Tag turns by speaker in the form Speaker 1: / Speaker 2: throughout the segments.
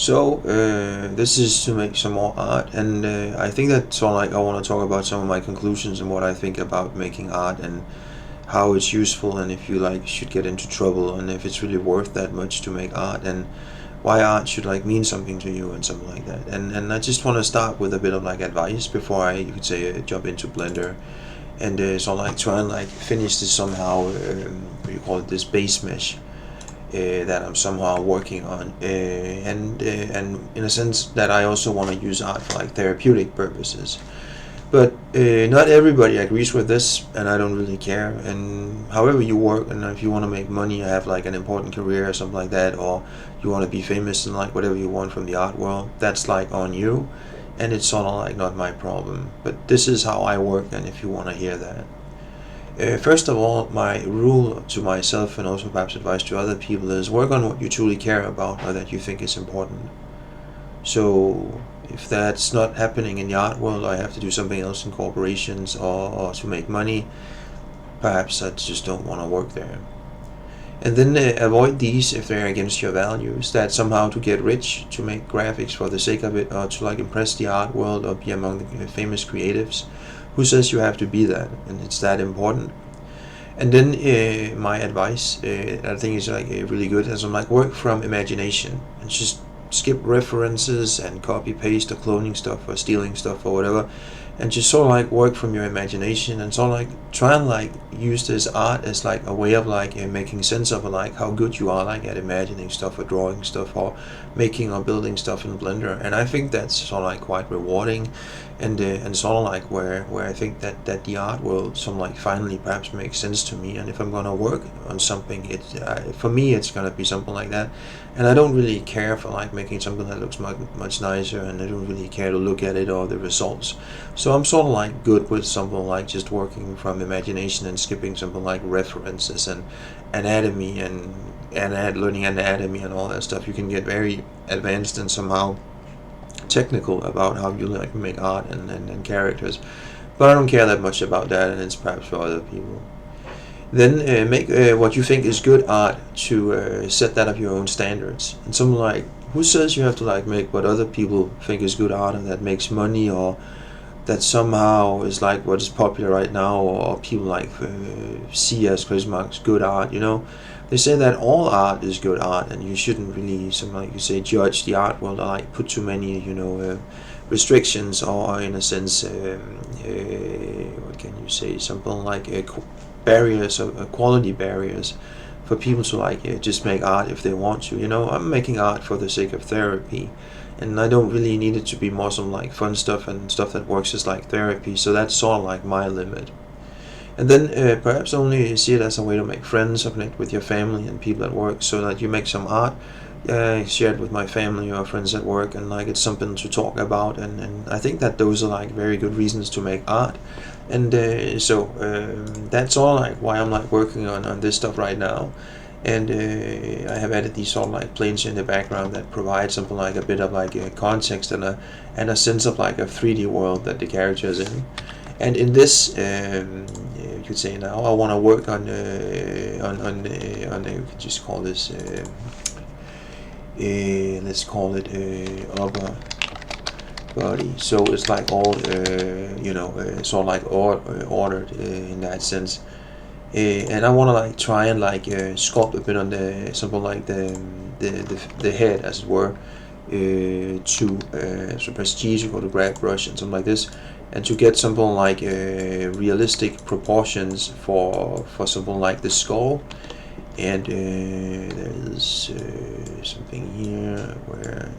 Speaker 1: So this is to make some more art, and I think that's all. Like I want to talk about some of my conclusions and what I think about making art and how it's useful, and if you like should get into trouble, and if it's really worth that much to make art, and why art should like mean something to you and something like that. And I just want to start with a bit of like advice before I, you could say, jump into Blender, and so like try and like finish this somehow. What do you call it? This base mesh that I'm somehow working on, and in a sense that I also want to use art for like therapeutic purposes. But not everybody agrees with this, and I don't really care. And however you work, and if you want to make money, have like an important career or something like that, or you want to be famous and like whatever you want from the art world, that's like on you, and it's sort of like not my problem. But this is how I work, and if you want to hear that. First of all, my rule to myself and also perhaps advice to other people is work on what you truly care about or that you think is important. So if that's not happening in the art world, I have to do something else in corporations or to make money. Perhaps I just don't want to work there. And then avoid these if they're against your values. That somehow to get rich, to make graphics for the sake of it, or to like impress the art world or be among the famous creatives. Who says you have to be that? And it's that important. And then my advice, I think is like really good, as I'm like work from imagination and just skip references and copy paste or cloning stuff or stealing stuff or whatever, and just sort of like work from your imagination and sort of like try and like use this art as like a way of like making sense of like how good you are like at imagining stuff or drawing stuff or making or building stuff in Blender. And I think that's sort of like quite rewarding, and sort of like where I think that the art will some like finally perhaps make sense to me. And if I'm gonna work on something, it for me it's gonna be something like that. And I don't really care for like making something that looks much nicer, and I don't really care to look at it or the results. So I'm sort of like good with something like just working from imagination and skipping something like references and anatomy and learning anatomy and all that stuff. You can get very advanced and somehow technical about how you like make art and characters, but I don't care that much about that, and it's perhaps for other people. Then make what you think is good art to set that of your own standards. And something like, who says you have to like make what other people think is good art and that makes money, or that somehow is like what is popular right now, or people like see as good art, you know? They say that all art is good art, and you shouldn't really, something like you say, judge the art world or like put too many, restrictions, or in a sense, what can you say, something like barriers or quality barriers for people to like just make art if they want to. I'm making art for the sake of therapy, and I don't really need it to be more some like fun stuff and stuff that works as like therapy. So that's sort of like my limit. And then perhaps only see it as a way to make friends or connect with your family and people at work, so that you make some art, share it with my family or friends at work, and like it's something to talk about. And I think that those are like very good reasons to make art. And so that's all like why I'm like working on this stuff right now. And I have added these sort of like planes in the background that provide something like a bit of like a context and a sense of like a 3D world that the character is in. And in this, you could say now I want to work on we could just call this let's call it upper body. So it's like all sort of like ordered in that sense. And I want to like try and like sculpt a bit on the something like the head, as it were, to so prestige or to grab brush and something like this, and to get something like realistic proportions for something like the skull. And there is something here where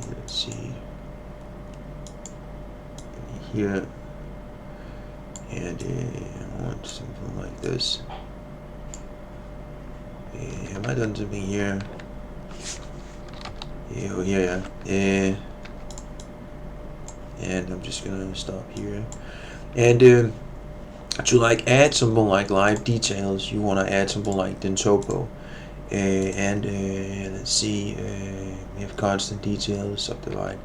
Speaker 1: let's see here, and I want something like this. Have I done something here? Yeah. And I'm just gonna stop here. And to like add something like live details, you want to add something like Dentopo. And let's see, we have constant details, subdivide,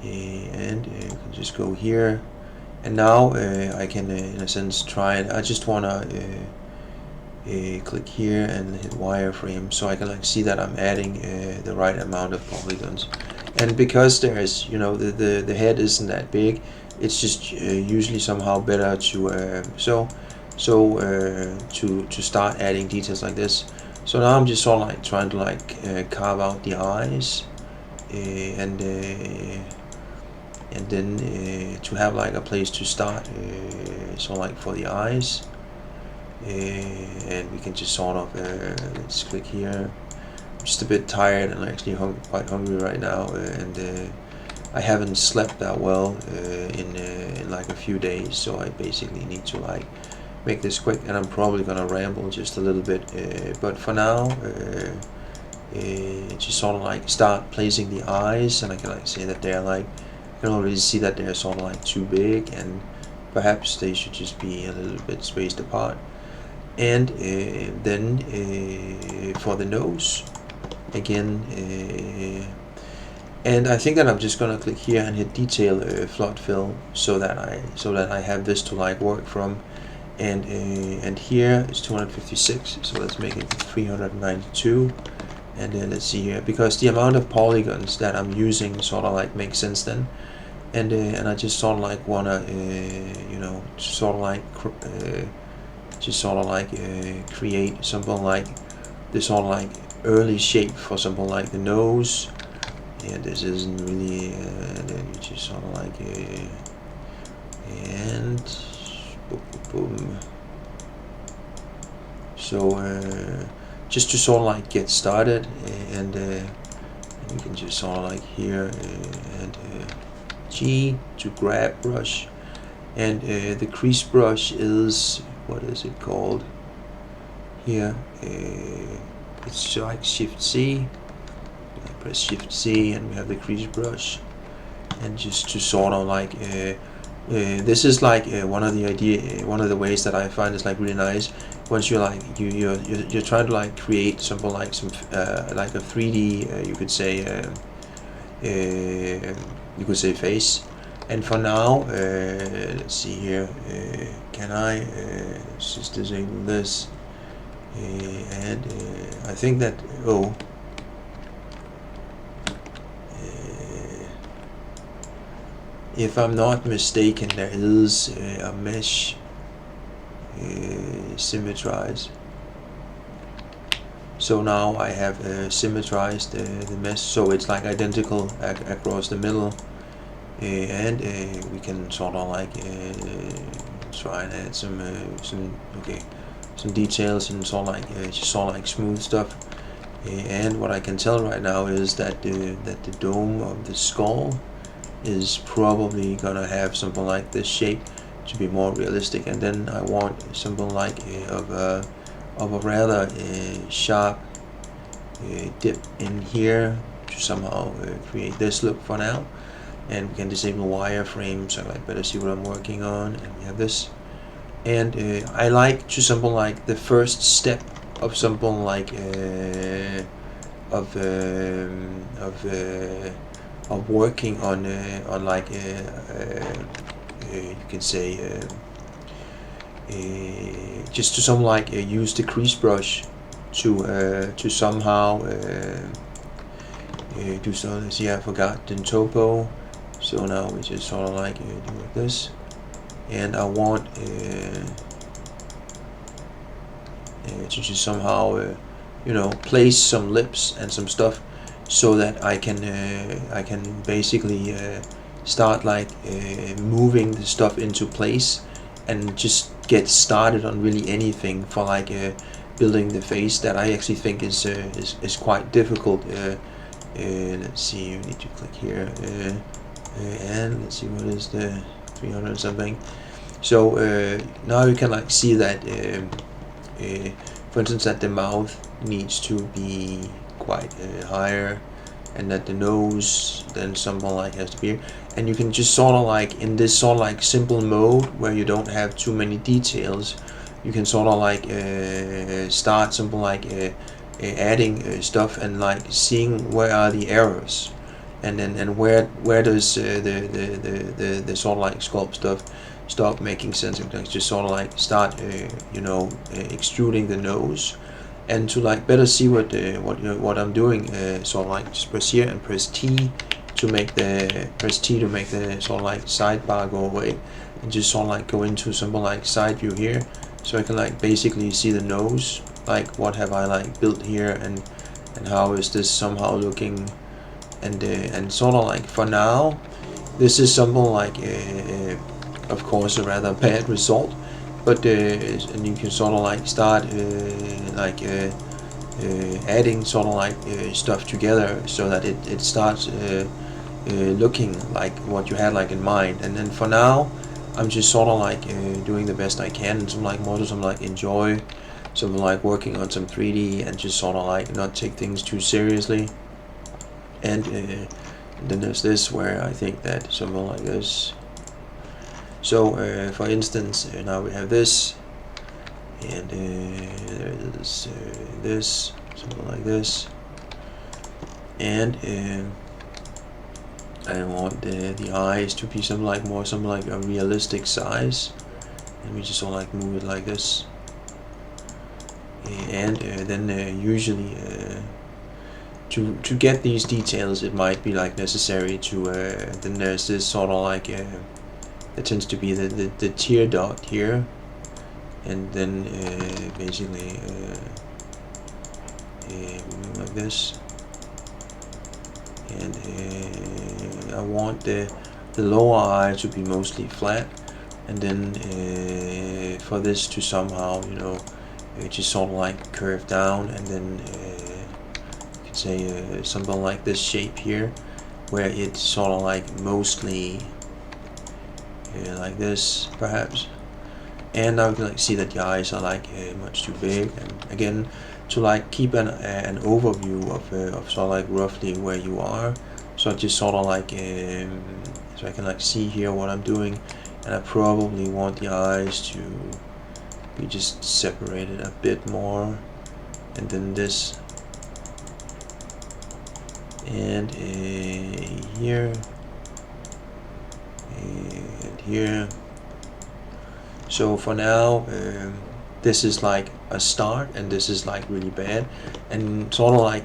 Speaker 1: and you can just go here. And now I can in a sense try it. I just want to click here and hit wireframe, so I can like see that I'm adding the right amount of polygons. And because there's, you know, the head isn't that big, it's just usually somehow better to to start adding details like this. So now I'm just sort of like trying to like carve out the eyes, and then to have like a place to start, so like for the eyes, and we can just sort of let's click here. I'm just a bit tired and actually quite hungry right now, and I haven't slept that well in like a few days, so I basically need to like make this quick, and I'm probably gonna ramble just a little bit, but for now just sort of like start placing the eyes, and I can like say that they're like, I can already see that they're sort of like too big, and perhaps they should just be a little bit spaced apart. And then for the nose again, and I think that I'm just gonna click here and hit detail flood fill, so that I have this to like work from. And here it's 256, so let's make it 392. And then let's see here, because the amount of polygons that I'm using sort of like makes sense then. And I just sort of like wanna you know, sort of like create something like this sort of like early shape for something like the nose. And this isn't really and then you just sort of like and boom, boom, boom. So just to sort of like get started, and you can just sort of like here and G to grab brush, and the crease brush is, what is it called here, it's like Shift C. I press Shift C and we have the crease brush, and just to sort of like this is like one of the ways that I find is like really nice. Once you're like you're trying to like create something like some like a 3D you could say face. And for now, let's see here, can I just disable this, and I think that if I'm not mistaken, there is a mesh symmetrize. So now I have symmetrized the mesh, so it's like identical across the middle, and we can sort of like try and add some details and sort of like just sort of like smooth stuff. And what I can tell right now is that the dome of the skull is probably gonna have something like this shape to be more realistic, and then I want something like of a rather sharp dip in here to somehow create this look for now. And we can disable wireframe, so I like better see what I'm working on, and we have this. And I like to something like the first step of something like of working on like you can say just to some like use the crease brush to somehow do something. See, I forgot the topo, so now we just sort of like do like this, and I want to just somehow you know, place some lips and some stuff, so that I can basically start like moving the stuff into place and just get started on really anything for like building the face that I actually think is quite difficult. Let's see, you need to click here and let's see, what is the 300 something. So now you can like see that for instance, that the mouth needs to be quite higher, and that the nose then something like has to be here. And you can just sort of like, in this sort of like simple mode where you don't have too many details, you can sort of like start something like adding stuff and like seeing where are the errors, and then where does the sort of like sculpt stuff. stop making sense. And just sort of like start extruding the nose. And to like better see what I'm doing, sort of like just press here and press T to make the sort of like sidebar go away, and just sort of like go into something like side view here, so I can like basically see the nose, like what have I like built here, and how is this somehow looking, and sort of like for now this is something like of course a rather bad result, but and you can sort of like start adding sort of like stuff together so that it starts looking like what you had like in mind. And then for now I'm just sort of like doing the best I can, and some like models I'm like enjoy, something like working on some 3D and just sort of like not take things too seriously. And then there's this where I think that something like this. So for instance, now we have this, and there's this, something like this, and I want the eyes to be something like a realistic size, and we just sort of like move it like this, and then usually to get these details it might be like necessary to then there's this sort of like it tends to be the tear dot here, and then basically like this, and I want the lower eye to be mostly flat, and then for this to somehow just sort of like curve down, and then you could say something like this shape here, where it's sort of like mostly like this perhaps. And now you can like see that the eyes are like much too big, and again to like keep an overview of sort of like roughly where you are, so I just sort of like so I can like see here what I'm doing, and I probably want the eyes to be just separated a bit more, and then this, and here and here. So for now this is like a start, and this is like really bad, and sort of like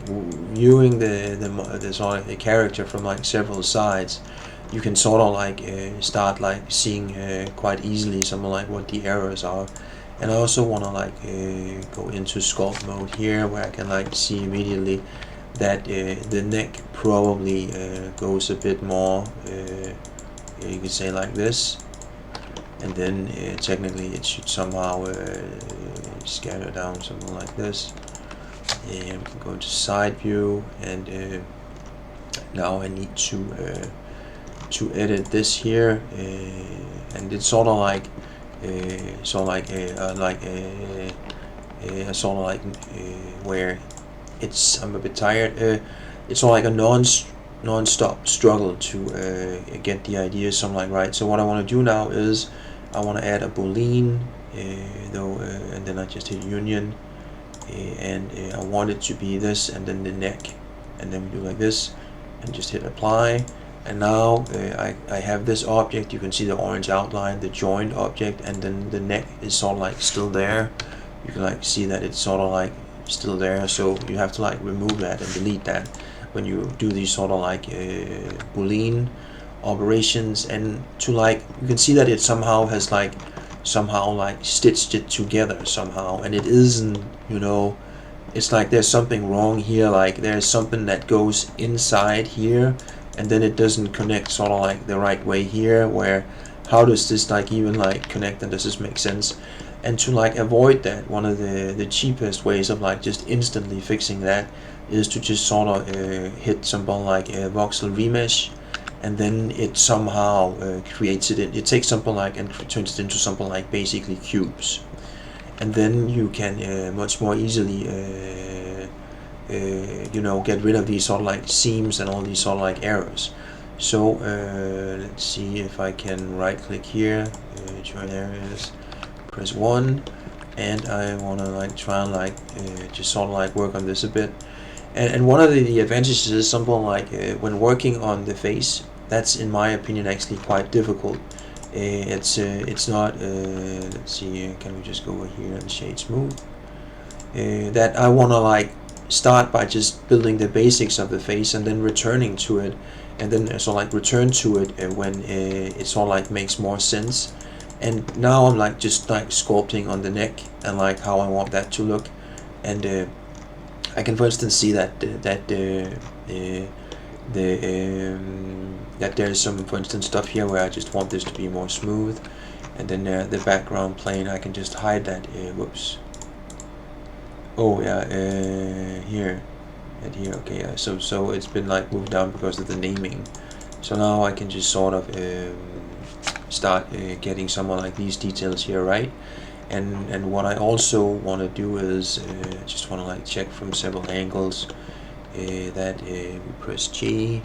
Speaker 1: viewing the sort of the character from like several sides, you can sort of like start like seeing quite easily something like what the errors are. And I also want to like go into sculpt mode here, where I can like see immediately that the neck probably goes a bit more you could say like this, and then technically it should somehow scatter down something like this. And we can go into side view, and now I need to edit this here, and it's sort of like where it's, I'm a bit tired. It's sort of like a non-stop struggle to get the idea something like right. So what I want to do now is I want to add a boolean and then I just hit union, and I want it to be this, and then the neck, and then we do like this and just hit apply. And now I have this object. You can see the orange outline, the joined object, and then the neck is sort of like still there. You can like see that it's sort of like still there, so you have to like remove that and delete that when you do these sort of like boolean operations. And to like, you can see that it somehow has like stitched it together somehow, and it isn't, it's like there's something wrong here, like there's something that goes inside here, and then it doesn't connect sort of like the right way here, where how does this like even like connect, and does this make sense? And to like avoid that, one of the cheapest ways of like just instantly fixing that is to just sort of hit something like a voxel remesh, and then it somehow creates it takes something like and turns it into something like basically cubes, and then you can much more easily get rid of these sort of like seams and all these sort of like errors. So let's see if I can right click here, join areas, press 1, and I want to like try and like just sort of like work on this a bit. And one of the advantages is something like when working on the face, that's in my opinion actually quite difficult, It's not, let's see, can we just go over here and shade smooth, that I want to like start by just building the basics of the face and then returning to it, and then sort of like return to it when it sort of like makes more sense. And now I'm like just like sculpting on the neck and like how I want that to look. And I can for instance see that that there's some, for instance, stuff here where I just want this to be more smooth, and then the background plane I can just hide that. Whoops. Oh yeah, here and here. Okay, yeah. So it's been like moved down because of the naming. So now I can just sort of start getting some of like these details here, right? And what I also want to do is just want to like check from several angles that we press G,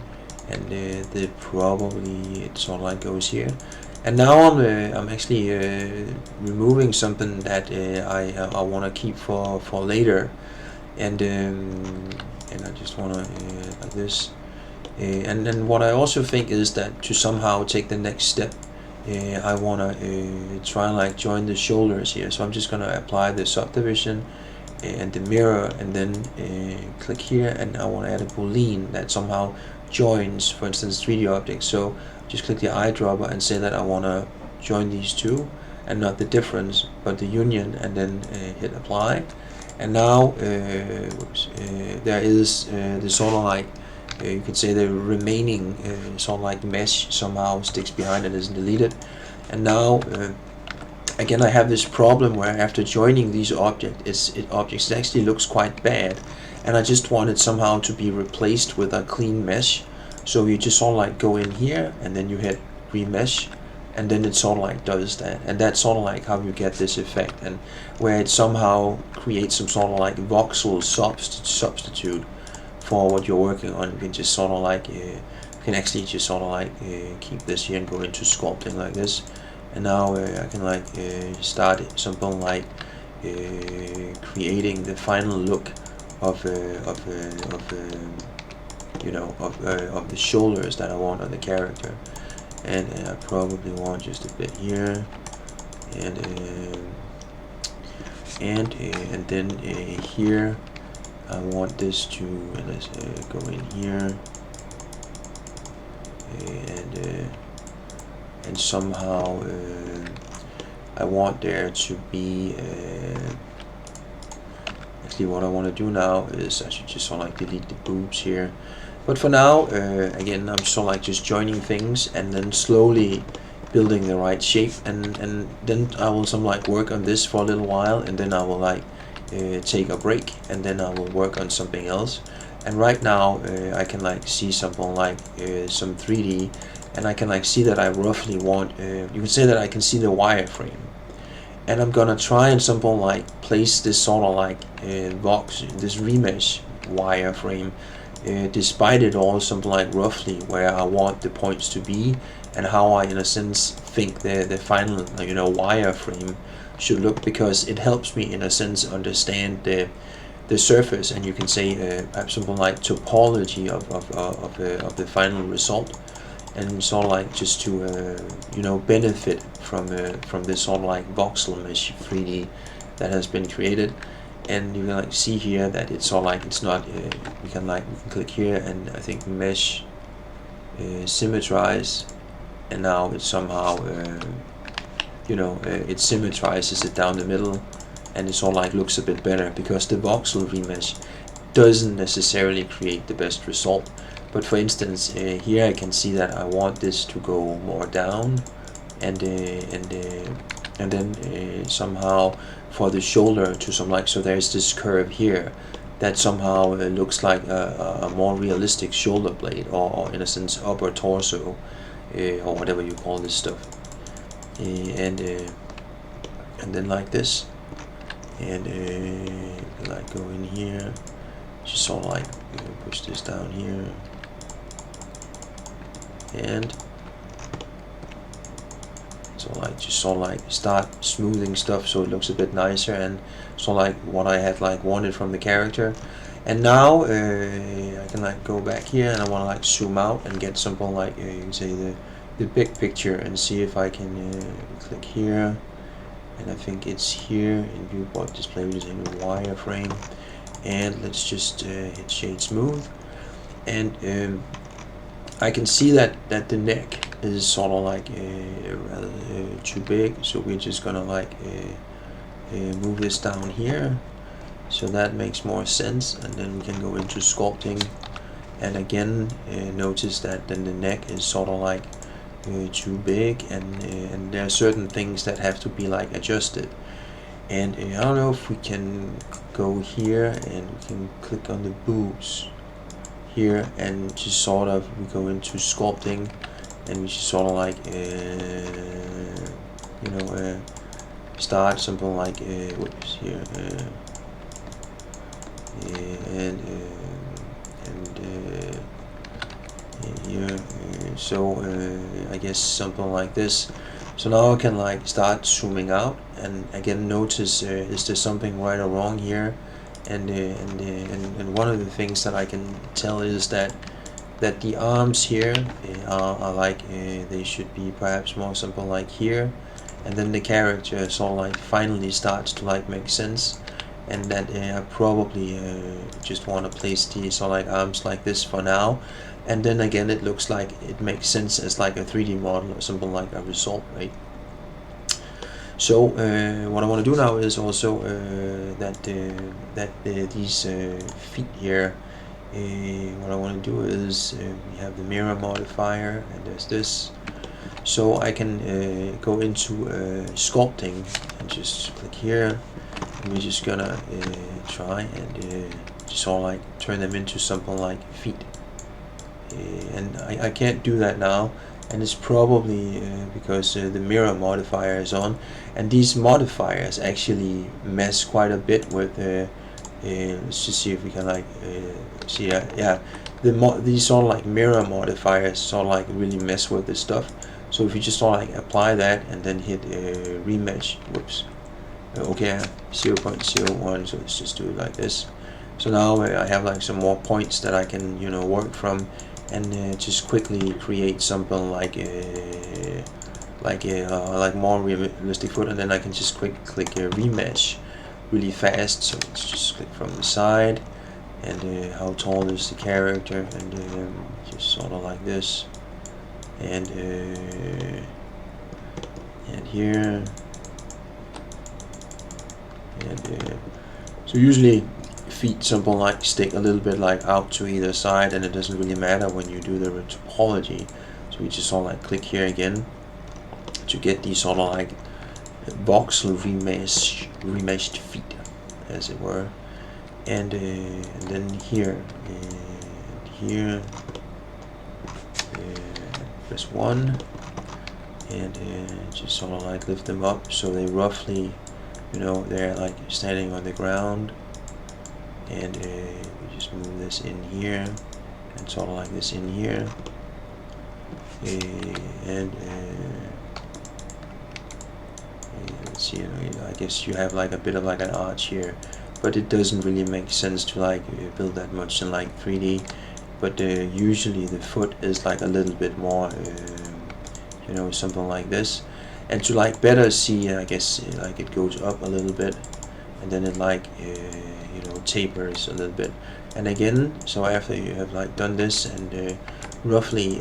Speaker 1: and the probably it sort of like goes here. And now I'm actually removing something that I want to keep for later, and I just want to like this. And then what I also think is that to somehow take the next step, I want to try and like join the shoulders here. So I'm just going to apply the subdivision and the mirror, and then click here, and I want to add a boolean that somehow joins, for instance, 3D objects. So just click the eyedropper and say that I want to join these two, and not the difference but the union, and then hit apply. And now there is the sort of like you could say the remaining sort of like mesh somehow sticks behind it, isn't deleted. And now again I have this problem where after joining these objects it actually looks quite bad, and I just want it somehow to be replaced with a clean mesh. So you just sort of like go in here and then you hit remesh, and then it sort of like does that, and that's sort of like how you get this effect, and where it somehow creates some sort of like voxel substitute for what you're working on. You can just sort of like can actually just sort of like keep this here and go into sculpting like this. And now I can like start something like creating the final look of you know, of the shoulders that I want on the character. And I probably want just a bit here, and then here I want this to, let's go in here, and somehow I want there to be actually what I want to do now is I should just sort of like delete the boobs here. But for now, again, I'm sort of like just joining things and then slowly building the right shape, and then I will some like work on this for a little while, and then I will like take a break, and then I will work on something else. And right now I can like see something like some 3D, and I can like see that I roughly want, you can say that I can see the wireframe, and I'm gonna try and something like place this sort of like this remesh wireframe despite it all, something like roughly where I want the points to be, and how I in a sense think the final, you know, wireframe should look, because it helps me in a sense understand the surface, and you can say perhaps something like topology of the final result, and sort of like just to you know, benefit from this sort of like voxel mesh 3D that has been created. And you can like see here that it's all like, it's not we can click here and I think mesh symmetrize, and now it somehow you know, it symmetrizes it down the middle, and it sort of like looks a bit better, because the voxel remesh doesn't necessarily create the best result. But for instance, here I can see that I want this to go more down, and then somehow for the shoulder to some like, so there's this curve here that somehow looks like a more realistic shoulder blade, or in a sense upper torso, or whatever you call this stuff, and then like this, and like go in here, just sort of like push this down here, and so like just sort of like start smoothing stuff so it looks a bit nicer, and so like what I had like wanted from the character. And now I can like go back here, and I want to like zoom out and get something like you can say the big picture and see if I can click here, and I think it's here in viewport display using a wireframe, and let's just hit shade smooth, and I can see that the neck is sort of like rather too big, so we're just gonna like move this down here, so that makes more sense, and then we can go into sculpting, and again notice that then the neck is sort of like too big, and there are certain things that have to be like adjusted, and I don't know if we can go here and we can click on the boobs here and just sort of we go into sculpting, and we just sort of like start something like whoops here and here, so I guess something like this. So now I can like start zooming out, and again notice is there something right or wrong here, and one of the things that I can tell is that the arms here are like they should be perhaps more something like here, and then the character sort of like finally starts to like make sense, and that I probably just want to place these sort of like arms like this for now, and then again it looks like it makes sense as like a 3D model or something like a result, right? So what I want to do now is also that these feet here, what I want to do is we have the mirror modifier, and there's this, so I can go into sculpting and just click here, and we're just gonna try and just sort of like turn them into something like feet, and I can't do that now, and it's probably because the mirror modifier is on, and these modifiers actually mess quite a bit with let's just see if we can like see yeah, these sort of like mirror modifiers sort of like really mess with this stuff. So if you just sort of like apply that and then hit remesh, whoops, okay, 0.01, so let's just do it like this. So now I have like some more points that I can work from, and just quickly create something like more realistic foot, and then I can just click remesh really fast. So let's just click from the side, and how tall is the character, and just sort of like this, and here, and so usually feet something like stick a little bit like out to either side, and it doesn't really matter when you do the retopology. So we just sort of like click here again to get these sort of like voxel remeshed feet, as it were, and then here and here, press 1, and just sort of like lift them up so they roughly, they're like standing on the ground, and we just move this in here and sort of like this in here, and let's see, I guess you have like a bit of like an arch here, but it doesn't really make sense to like build that much in like 3D, but usually the foot is like a little bit more something like this, and to like better see, I guess like it goes up a little bit, and then it like tapers a little bit, and again, so after you have like done this and roughly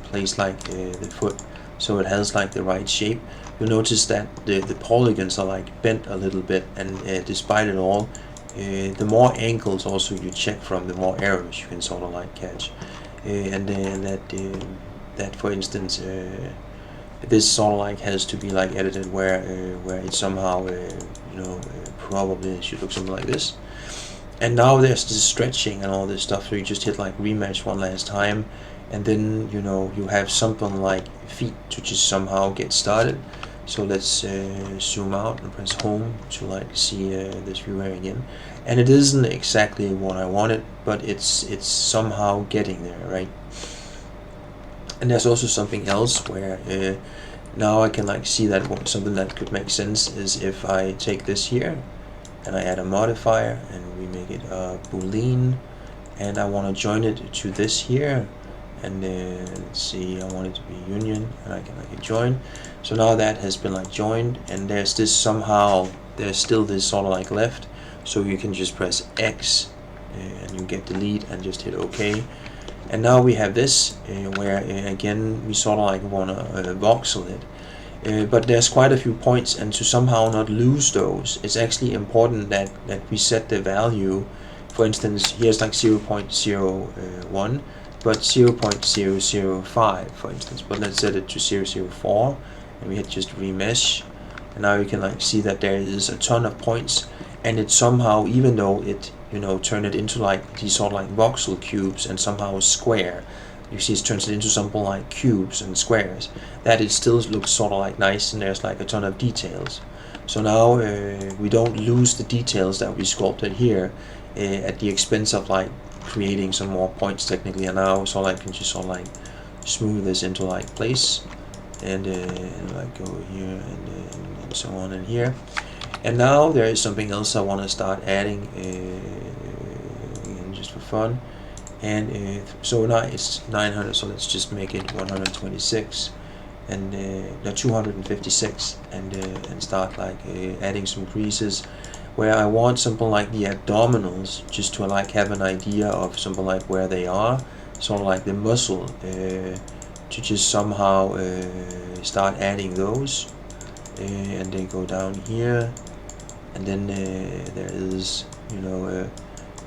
Speaker 1: place like the foot so it has like the right shape, you'll notice that the polygons are like bent a little bit, and despite it all, the more angles also you check from, the more errors you can sort of like catch, and that for instance this sort of like has to be like edited where it somehow probably should look something like this. And now there's this stretching and all this stuff, so you just hit like remesh one last time, and then you have something like feet to just somehow get started. So let's zoom out and press home to like see this view here again, and it isn't exactly what I wanted, but it's somehow getting there, right? And there's also something else where now I can like see that something that could make sense is if I take this here and I add a modifier and we make it a boolean, and I want to join it to this here, and let's see, I want it to be union, and I can join. So now that has been like joined, and there's this somehow, there's still this sort of like left, so you can just press X and you get delete and just hit OK. And now we have this where again we sort of like want to voxel it. But there's quite a few points, and to somehow not lose those, it's actually important that we set the value. For instance, here's like 0.01, but 0.005 for instance, but let's set it to 0.004, and we hit just remesh, and now you can like see that there is a ton of points, and it somehow, even though it, you know, turn it into like these sort of like voxel cubes and somehow square, you see it turns it into something like cubes and squares, that it still looks sort of like nice, and there's like a ton of details. So now we don't lose the details that we sculpted here at the expense of like creating some more points technically. And now so I can just sort of like smooth this into like place, and like go here and so on in here. And now there is something else I want to start adding just for fun. And so now it's 900, so let's just make it 126 and 256, and start like adding some creases where I want something like the abdominals, just to like have an idea of something like where they are, sort of like the muscle, to just somehow start adding those, and then go down here, and then there is, you know,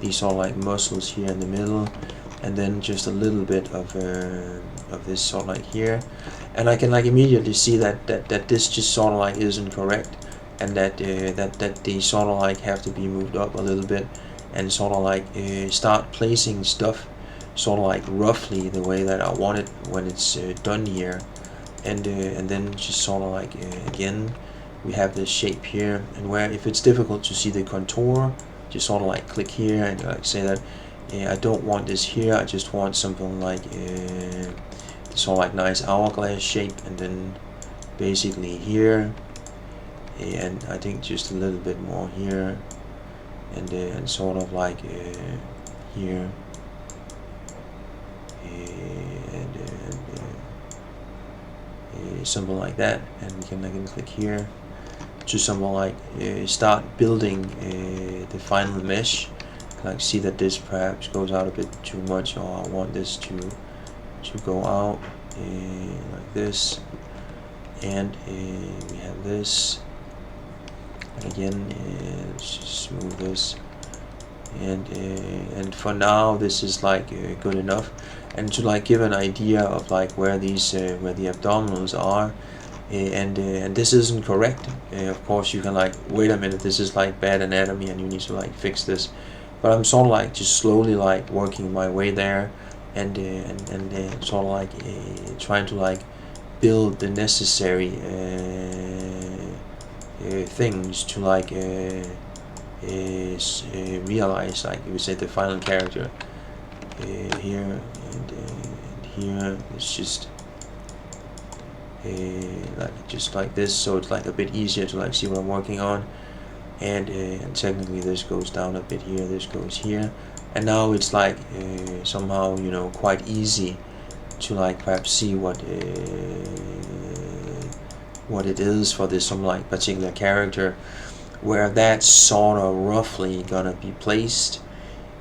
Speaker 1: these sort of like muscles here in the middle, and then just a little bit of this sort of like here, and I can like immediately see that this just sort of like isn't correct, and that they sort of like have to be moved up a little bit, and sort of like start placing stuff sort of like roughly the way that I want it when it's done here, and then just sort of like again we have this shape here, and where if it's difficult to see the contour, just sort of like click here and like say that I don't want this here, I just want something like sort of like nice hourglass shape, and then basically here, and I think just a little bit more here, and sort of like here, and something like that, and we can again click here to something like start building the final mesh. Like see that this perhaps goes out a bit too much, or I want this to go out like this, and we have this, and again let's just smooth this, and for now this is like good enough, and to like give an idea of like where these where the abdominals are. And this isn't correct. Of course you can like, wait a minute, this is like bad anatomy and you need to like fix this, but I'm sort of like just slowly like working my way there, and sort of like trying to like build the necessary things to like realize, like you would say, the final character here, and here it's just just like this, so it's like a bit easier to like see what I'm working on, and technically this goes down a bit here, this goes here, and now it's like somehow, you know, quite easy to like perhaps see what it is for this some like particular character, where that's sort of roughly gonna be placed,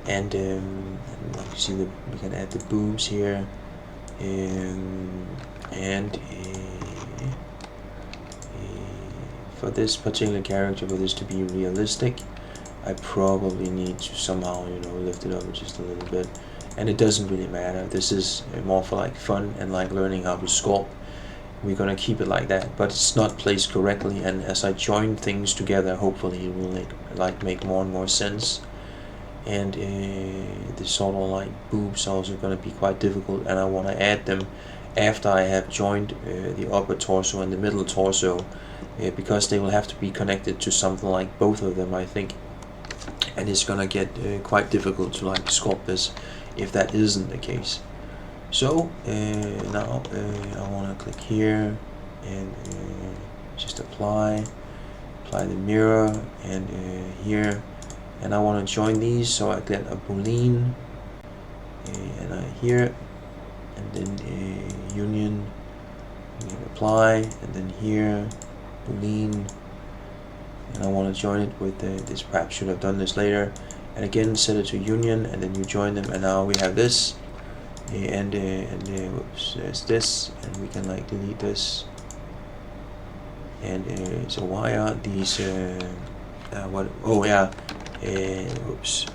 Speaker 1: and you see that we can add the boobs here, and for this particular character, for this to be realistic, I probably need to somehow, you know, lift it up just a little bit, and it doesn't really matter. This is more for like fun and like learning how to sculpt. We're gonna keep it like that, but it's not placed correctly, and as I join things together, hopefully it will make more and more sense. And the sort of like boobs are also gonna be quite difficult, and I want to add them after I have joined the upper torso and the middle torso, because they will have to be connected to something like both of them, I think, and it's gonna get quite difficult to like sculpt this if that isn't the case. So now I want to click here and just apply the mirror, and here, and I want to join these, so I get a boolean, and here, and then union, apply, and then here boolean, and I want to join it with this. Perhaps should have done this later, and again set it to union, and then you join them, and now we have this, and whoops, there's this, and we can like delete this. And so why aren't these what, oh yeah, whoops.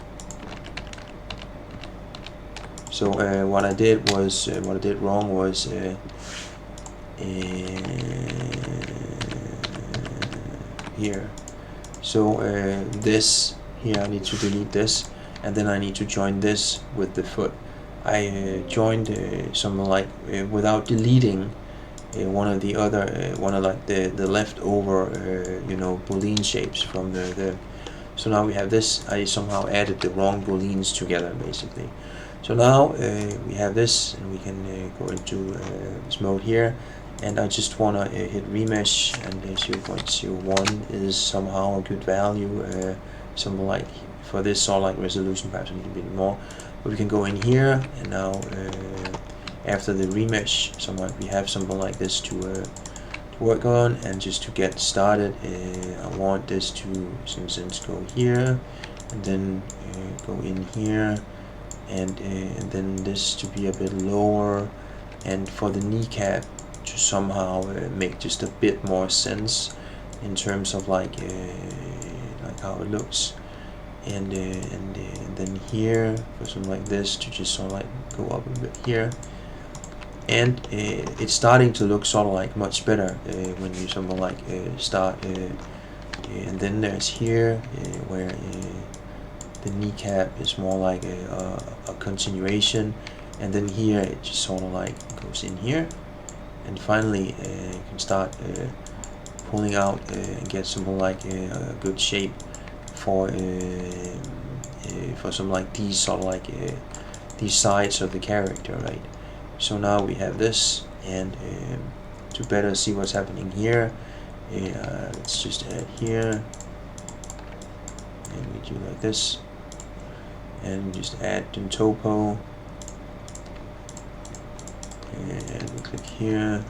Speaker 1: So what I did was what I did wrong was here. So this here, I need to delete this, and then I need to join this with the foot. I joined something like without deleting one of the other one of like the leftover you know, boolean shapes from the so now we have this. I somehow added the wrong booleans together basically. So now we have this, and we can go into this mode here, and I just want to hit remesh, and 0.01 is somehow a good value, something like for this sort of like resolution, perhaps a little bit more, but we can go in here, and now after the remesh, we have something like this to work on. And just to get started, I want this to, in some sense, go here, and then go in here, and then this to be a bit lower, and for the kneecap to somehow make just a bit more sense in terms of like how it looks, and then here for something like this to just sort of like go up a bit here. And it's starting to look sort of like much better when you something like start and then there's here where the kneecap is more like a continuation, and then here it just sort of like goes in here, and finally you can start pulling out and get something like a good shape for some like these sort of like these sides of the character, right? So now we have this, and to better see what's happening here, let's just add here, and we do like this, and we just add the topo, and we click here,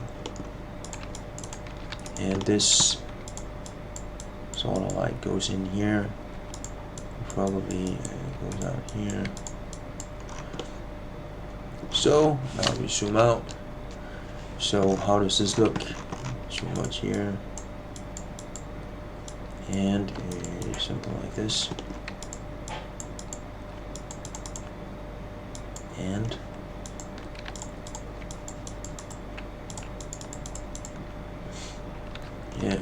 Speaker 1: and this sort of like goes in here, probably goes out here. So now we zoom out. So how does this look? So much here, and something like this, and yeah.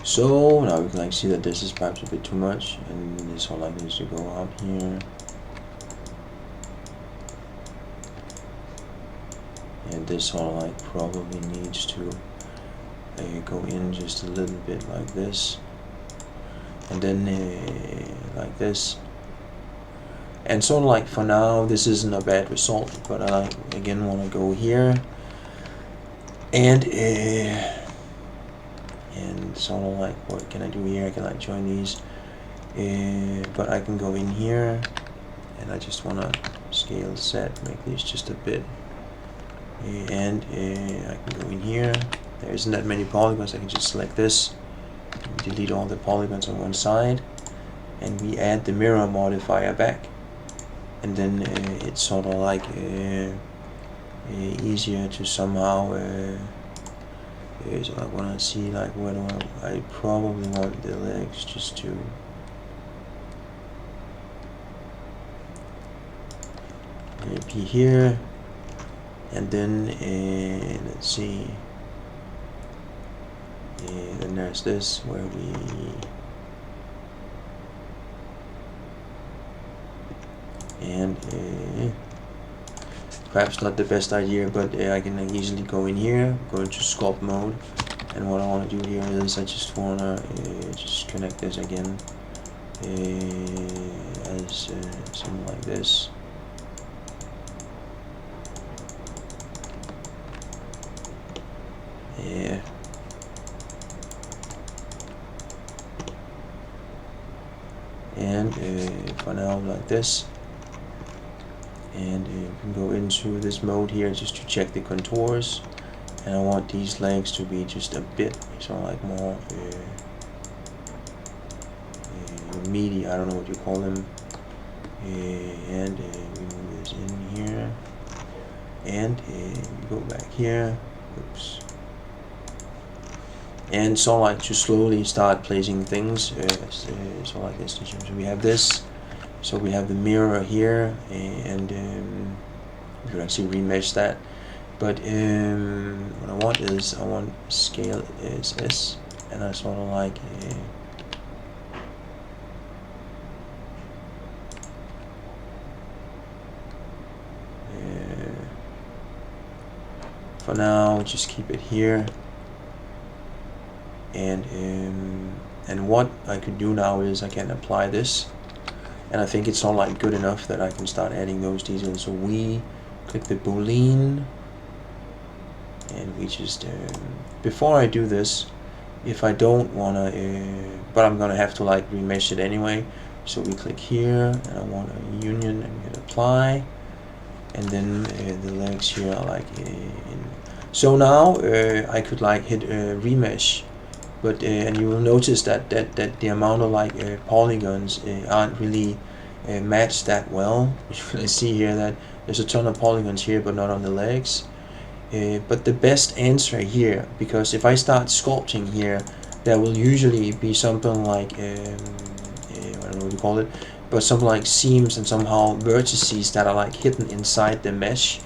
Speaker 1: So now we can like see that this is perhaps a bit too much, and this all like needs to go up here, and this all like probably needs to go in just a little bit like this, and then like this, and sort of like for now this isn't a bad result, but I again want to go here, and sort of like what can I do here? I can like join these, but I can go in here, and I just want to scale set, make these just a bit, and I can go in here. There isn't that many polygons. I can just select this, delete all the polygons on one side, and we add the mirror modifier back, and then it's sort of like easier to somehow so I want to see like where do I probably want the legs just to be here, and then let's see, then there's this where we and perhaps not the best idea, but I can easily go in here, go into sculpt mode, and what I want to do here is I just want to just connect this again as something like this. Yeah. And for now like this. And you can go into this mode here just to check the contours. And I want these legs to be just a bit, so like more meaty, I don't know what you call them. And we move this in here. And we go back here. Oops. And so like to slowly start placing things, so like this. So we have this. So we have the mirror here, and we can actually remesh that. But what I want is scale is S, and I sort of like for now just keep it here. And what I could do now is I can apply this, and I think it's all like good enough that I can start adding those details. So we click the boolean, and we just before I do this, if I don't wanna but I'm gonna have to like remesh it anyway, so we click here and I want a union and we hit apply, and then the legs here are like so now I could like hit remesh, but and you will notice that the amount of like polygons aren't really matched that well. You can see here that there's a ton of polygons here but not on the legs. But the best answer here, because if I start sculpting here, there will usually be something like I don't know what you call it, but something like seams and somehow vertices that are like hidden inside the mesh,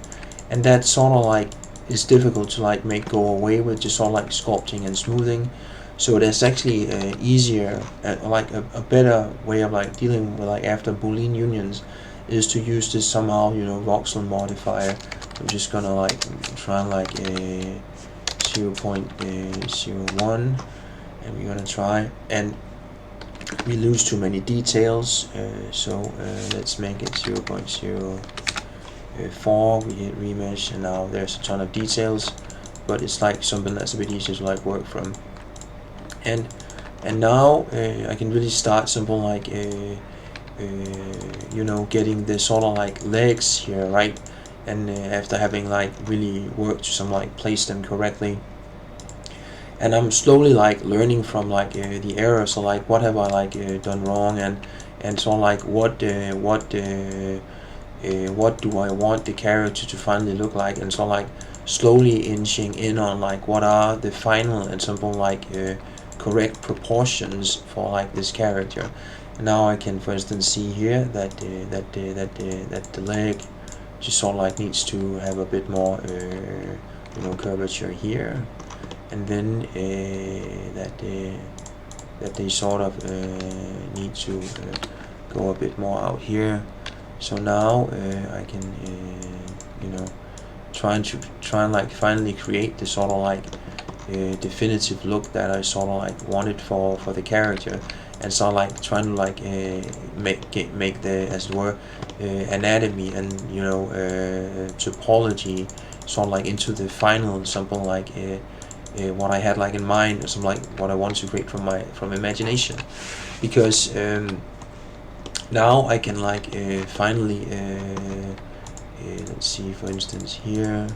Speaker 1: and that sort of like is difficult to like make go away with just sort of like sculpting and smoothing. So there's actually easier, like a better way of like dealing with like after Boolean unions is to use this somehow, you know, voxel modifier. I'm just gonna like try like a 0.01, and we're gonna try, and we lose too many details, so let's make it 0.04. We hit remesh, and now there's a ton of details, but it's like something that's a bit easier to like work from. And now I can really start simple like you know, getting the sort of like legs here, right? And after having like really worked to some like place them correctly, and I'm slowly like learning from like the errors. So like what have I like done wrong, and so like what do I want the character to finally look like, and so like slowly inching in on like what are the final and simple like correct proportions for like this character. And now I can, for instance, see here that the leg just sort of like needs to have a bit more you know, curvature here, and then that they sort of need to go a bit more out here. So now I can you know, try and like finally create the sort of like definitive look that I sort of like wanted for the character, and so like trying to like make the, as it were, anatomy and, you know, topology sort of like into the final something like what I had like in mind, or something like what I wanted to create from imagination, because now I can like finally let's see, for instance here,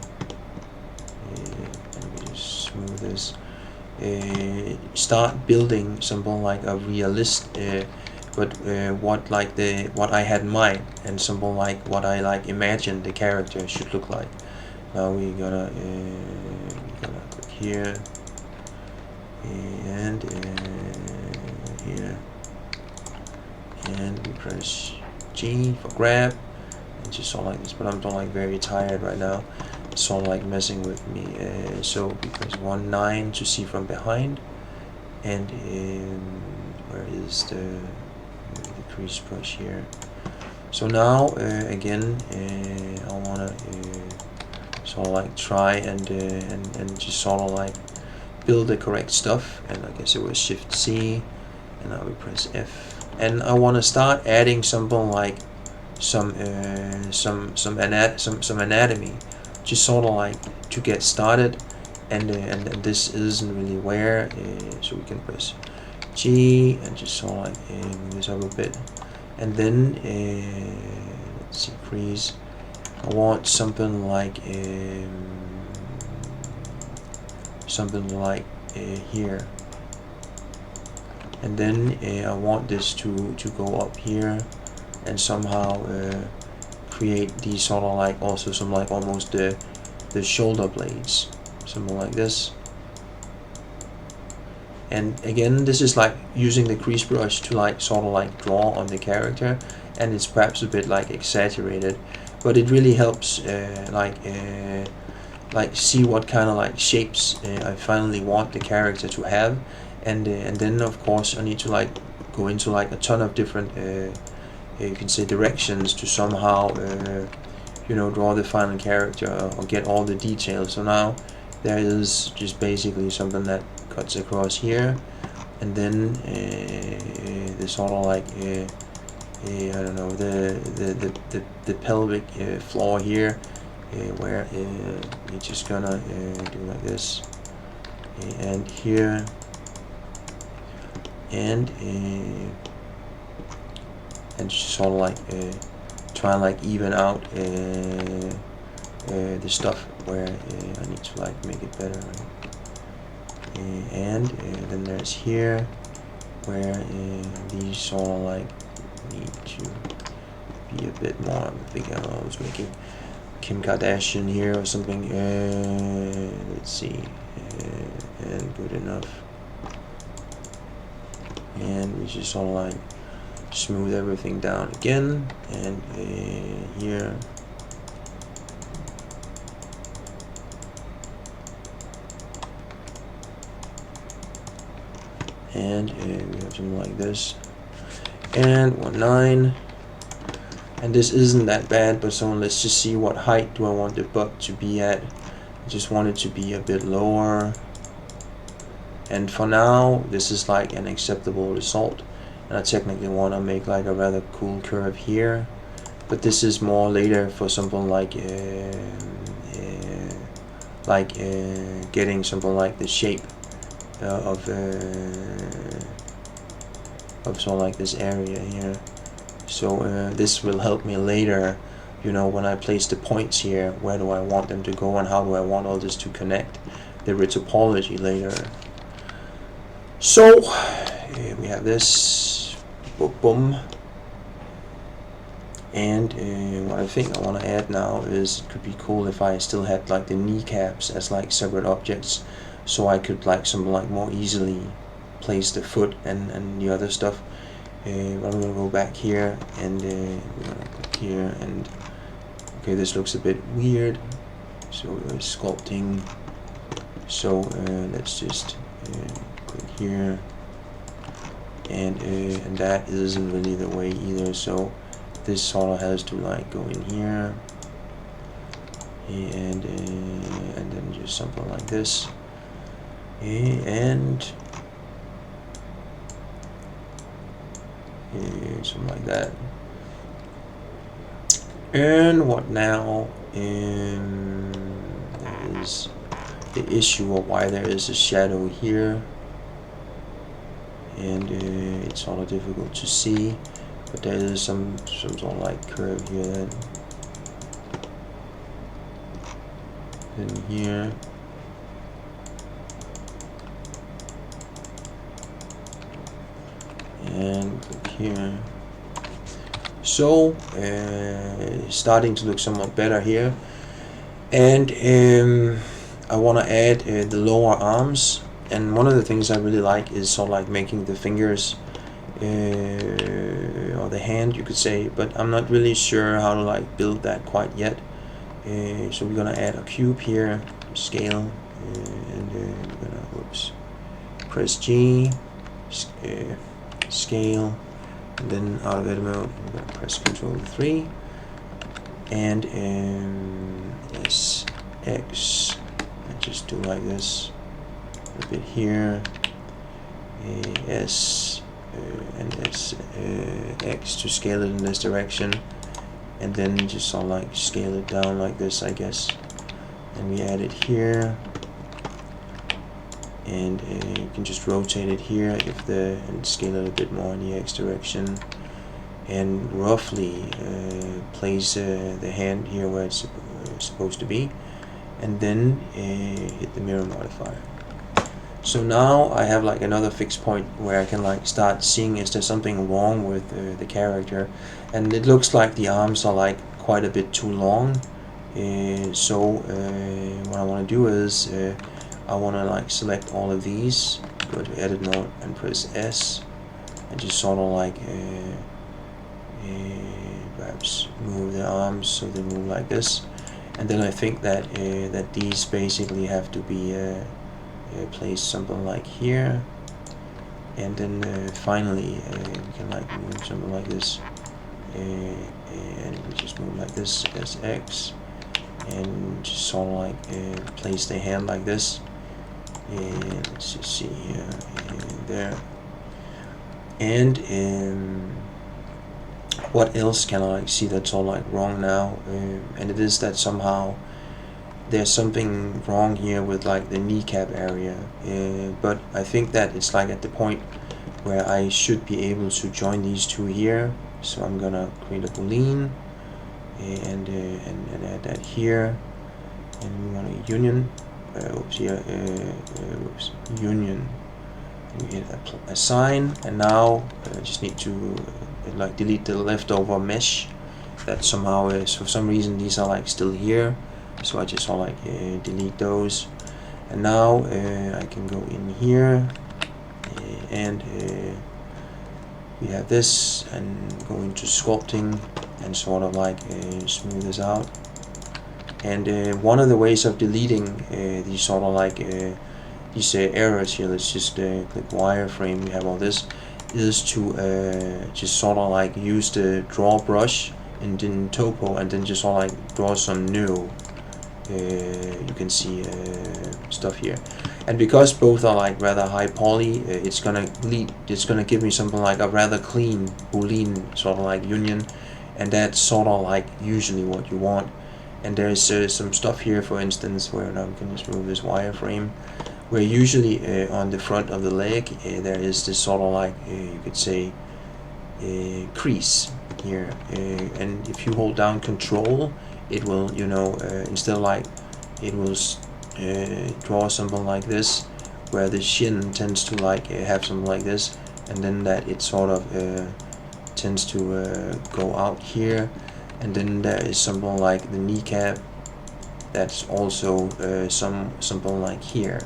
Speaker 1: let me just smooth this, start building something like a realist but what I had in mind, and something like what I like imagined the character should look like. Now we're gonna click here and here, and we press G for grab, and just sort of like this. But I'm not like very tired right now. It's sort of like messing with me. So we press 1.9 to see from behind, and where is the crease brush here? So now again, I wanna sort of like try and just sort of like build the correct stuff, and I guess it was Shift C, and now we press F, and I want to start adding something like some anatomy, just sort of like to get started. And this isn't really where, so we can press G and just sort of like move this up a bit, and then let's see, freeze. I want something like here, and then I want this to go up here and somehow create these sort of like also some like almost the shoulder blades, something like this. And again, this is like using the crease brush to like sort of like draw on the character, and it's perhaps a bit like exaggerated, but it really helps like see what kind of like shapes I finally want the character to have. And then of course I need to like go into like a ton of different you can say directions to somehow you know, draw the final character or get all the details. So now there is just basically something that cuts across here, and then the sort of like I don't know, the pelvic floor here, where you're just gonna do like this, and here, and just sort of like try and like even out the stuff where I need to like make it better, right? And then there's here where these sort of like need to be a bit more. I think I was making Kim Kardashian here or something. Let's see, and good enough. And we just sort of like smooth everything down again, and here. And we have something like this, and 1.9, and this isn't that bad, but so let's just see what height do I want the butt to be at. I just want it to be a bit lower, and for now this is like an acceptable result, and I technically want to make like a rather cool curve here, but this is more later for something like getting something like the shape of sort of like this area here. So this will help me later, you know, when I place the points here, where do I want them to go and how do I want all this to connect, the retopology later. So we have this, boom, boom. And what I think I want to add now is, it could be cool if I still had like the kneecaps as like separate objects, so I could like something like more easily place the foot and the other stuff. But I'm gonna go back here, and we're gonna click here, and okay, this looks a bit weird, so we're sculpting. So let's just click here, and that isn't really the way either, so this sort of has to like go in here, and then just something like this, and something like that. And what now is the issue of why there is a shadow here, and it's sort of difficult to see, but there is some sort of like curve here, then here, and click here. So starting to look somewhat better here, and I want to add the lower arms, and one of the things I really like is sort of like making the fingers or the hand, you could say, but I'm not really sure how to like build that quite yet. So we're gonna add a cube here, scale, and we're gonna press G, scale, and then out of edit mode we're gonna press Ctrl 3, and SX, and just do like this a bit here, S, and it's X to scale it in this direction, and then just sort of like scale it down like this, I guess. And we add it here, and you can just rotate it here and scale it a bit more in the X direction, and roughly place the hand here where it's supposed to be, and then hit the mirror modifier. So now I have like another fixed point where I can like start seeing is there something wrong with the character, and it looks like the arms are like quite a bit too long. So what I want to do is I want to like select all of these, go to edit mode and press S, and just sort of like perhaps move the arms so they move like this, and then I think that that these basically have to be place something like here, and then finally we can like move something like this, and we just move like this as X, and just sort of like place the hand like this, and let's just see here, and there, and what else can I like see that's all like wrong now, and it is that somehow there's something wrong here with like the kneecap area, but I think that it's like at the point where I should be able to join these two here. So I'm gonna create a boolean and add that here, and we want a union. Union. We hit assign, and now I just need to like delete the leftover mesh that somehow is, for some reason these are like still here. So I just sort of like delete those, and now I can go in here, and we have this, and go into sculpting and sort of like smooth this out. And one of the ways of deleting these sort of like these errors here, let's just click wireframe, we have all this, is to just sort of like use the draw brush and then topo, and then just sort of like draw some new you can see stuff here, and because both are like rather high poly, it's gonna give me something like a rather clean boolean sort of like union, and that's sort of like usually what you want. And there's some stuff here, for instance, where now we can just move this wireframe, where usually on the front of the leg there is this sort of like you could say crease here, and if you hold down Control, it will, you know, instead of like, it will draw something like this, where the shin tends to like have something like this, and then that it sort of tends to go out here, and then there is something like the kneecap that's also something like here,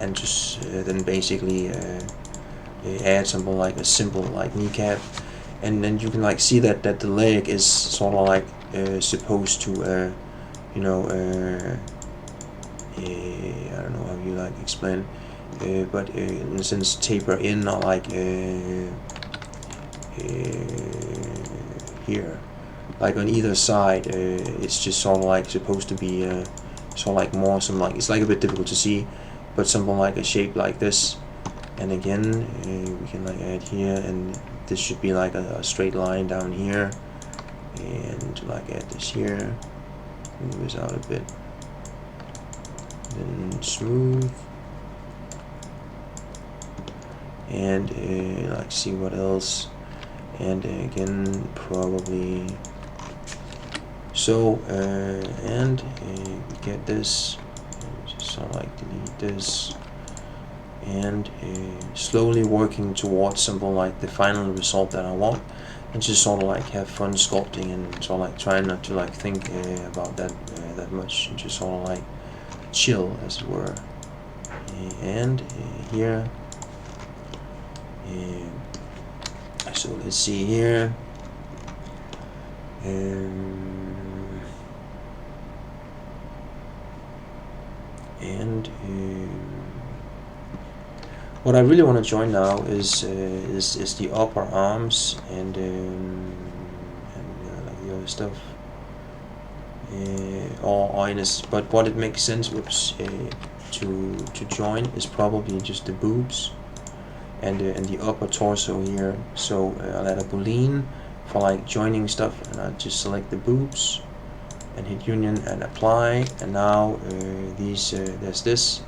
Speaker 1: and just then basically add something like a simple like kneecap, and then you can like see that the leg is sort of like supposed to you know I don't know how you like explain, but in a sense taper in, or like here, like on either side, it's just sort of like supposed to be sort of like more some like, it's like a bit difficult to see, but something like a shape like this. And again we can like add here, and this should be like a straight line down here, and like add this here, move this out a bit, then smooth, and like see what else, and again probably so, and get this, just sort of like delete this, and slowly working towards something like the final result that I want, and just sort of like have fun sculpting, and sort of like try not to like think about that that much, and just sort of like chill, as it were. And here, so let's see here, and what I really want to join now is the upper arms, and like the other stuff, or in this, but what it makes sense, whoops, to join is probably just the boobs, and the upper torso here. So I'll add a boolean for like joining stuff, and I'll just select the boobs and hit union and apply, and now there's this,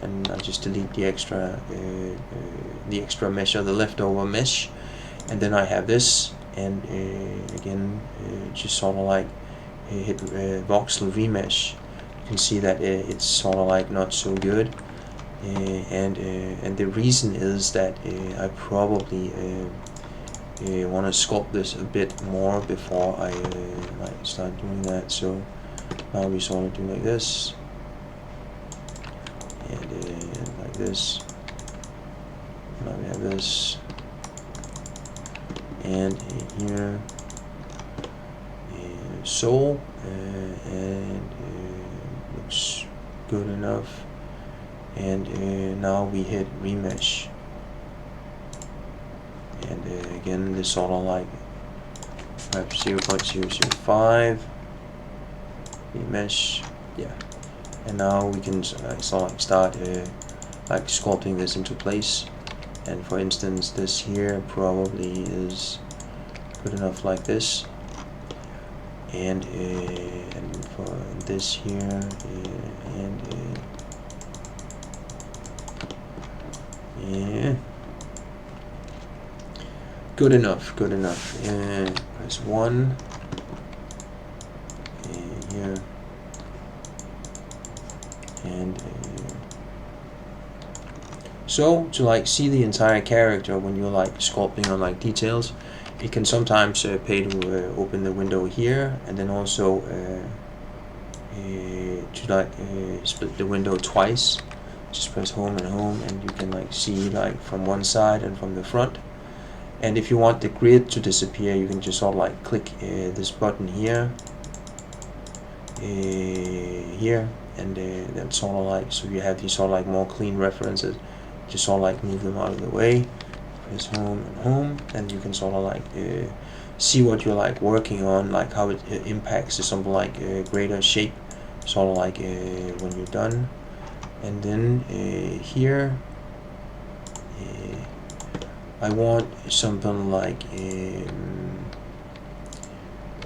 Speaker 1: and I'll just delete the extra mesh, or the leftover mesh, and then I have this, and again just sort of like hit voxel remesh. You can see that it's sort of like not so good, and the reason is that I probably want to sculpt this a bit more before I like start doing that. So now we sort of do like this, and like this. Now we have this, and here so and looks good enough, and now we hit remesh, and again this sort of like 0.005 remesh, yeah, and now we can sort of like start like sculpting this into place. And for instance, this here probably is good enough like this, and for this here, yeah, good enough. Press 1 here, and so to like see the entire character when you're like sculpting on like details, it can sometimes pay to open the window here, and then also to like split the window twice. Just press home and home, and you can like see like from one side and from the front. And if you want the grid to disappear, you can just sort of like click this button here, and then sort of like, so you have these sort of like more clean references. Just sort of like move them out of the way, press home and home, and you can sort of like see what you're like working on, like how it impacts to something like greater shape, sort of like when you're done. And then here I want something like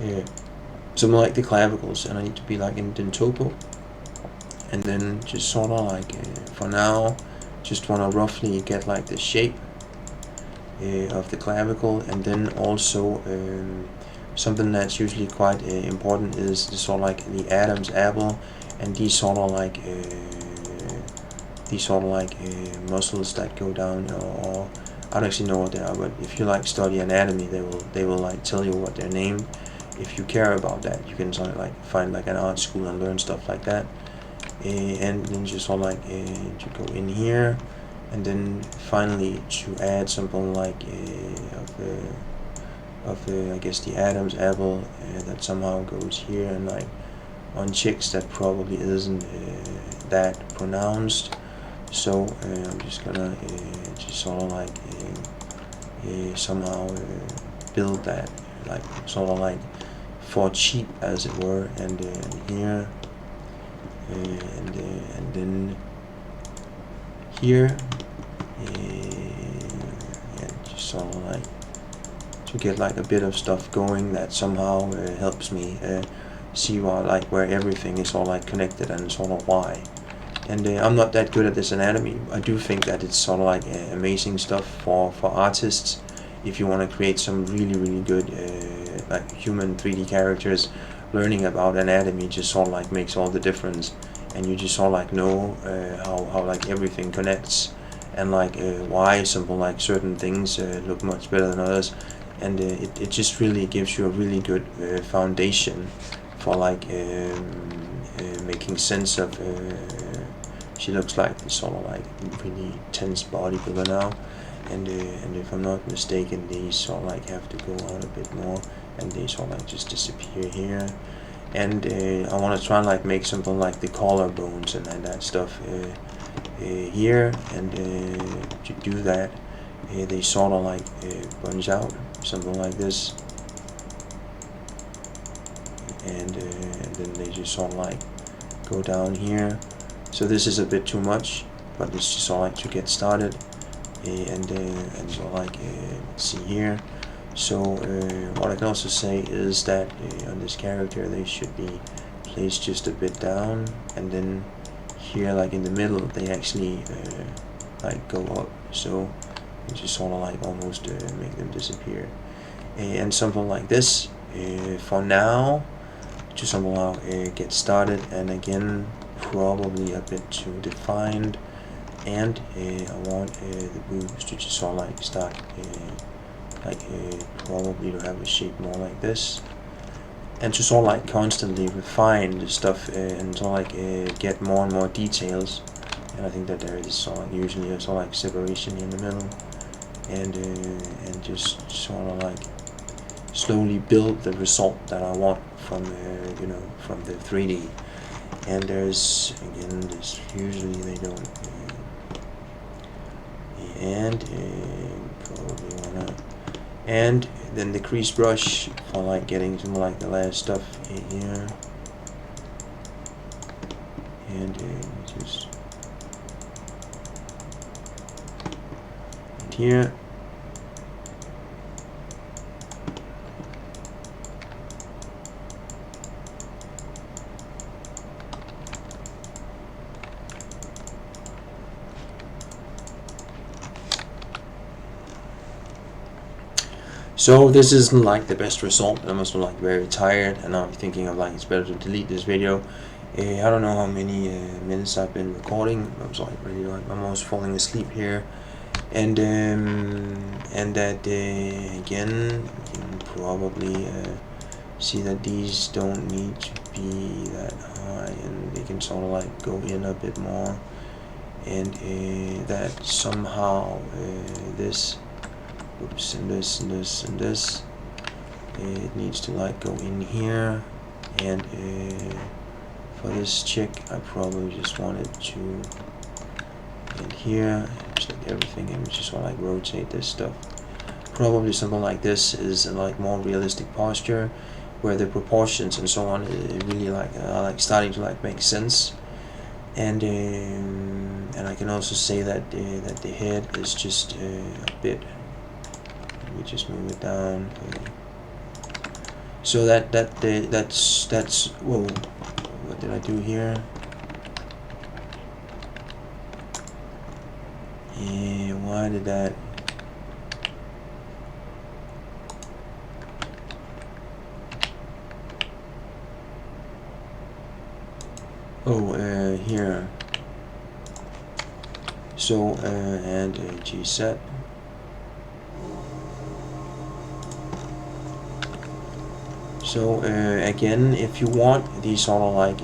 Speaker 1: the clavicles, and I need to be like in topo, and then just sort of like for now just want to roughly get like the shape of the clavicle. And then also something that's usually quite important is the sort of like the Adam's apple, and these sort of like muscles that go down, or I don't actually know what they are, but if you like study anatomy, they will like tell you what they're named. If you care about that, you can sort of like find like an art school and learn stuff like that. And then just sort of like to go in here, and then finally to add something like of I guess the Adam's apple that somehow goes here, and like on chicks that probably isn't that pronounced. So I'm just gonna just sort of like somehow build that, like sort of like for cheap as it were, and here. And then here, and just sort of like to get like a bit of stuff going that somehow helps me see where everything is all like connected and sort of why. And I'm not that good at this anatomy. I do think that it's sort of like amazing stuff for artists if you want to create some really good like human 3D characters. Learning about anatomy just sort of like makes all the difference, and you just sort of like know how like everything connects, and like why something like certain things look much better than others, and it just really gives you a really good foundation for like making sense of she looks like this sort of like really tense bodybuilder now, and if I'm not mistaken, these sort of like have to go on a bit more, and they sort of like just disappear here. And I want to try and like make something like the collarbones and that stuff here, and to do that they sort of like bunch out something like this, and then they just sort of like go down here. So this is a bit too much, but it's just sort of like to get started. and so like let's see here. So what I can also say is that on this character they should be placed just a bit down, and then here like in the middle they actually like go up, so you just sort of like almost make them disappear, and something like this for now to somehow get started, and again probably a bit too defined, and I want the boobs to just sort of like start probably to have a shape more like this, and to sort of like constantly refine the stuff and sort of like get more and more details. And I think that there is sort of like usually a sort of like separation in the middle, and just sort of like slowly build the result that I want from from the 3D. And there's again this usually they don't and probably wanna, and then the crease brush for like getting some like the last stuff in here, and just and here. So this isn't like the best result. I'm also like very tired, and I'm thinking of like it's better to delete this video. I don't know how many minutes I've been recording. I was like really like almost falling asleep here, and that again you can probably see that these don't need to be that high, and they can sort of like go in a bit more, and that somehow this. Oops, and this and this and this. It needs to like go in here, and for this chick I probably just want it to in here, just like everything, and just want to like rotate this stuff. Probably something like this is like more realistic posture, where the proportions and so on really like are like starting to like make sense, and I can also say that that the head is just a bit. We just move it down, so that's whoa, what did I do here? Yeah, why did that? Oh, here. So and G set. So again, if you want these sort of like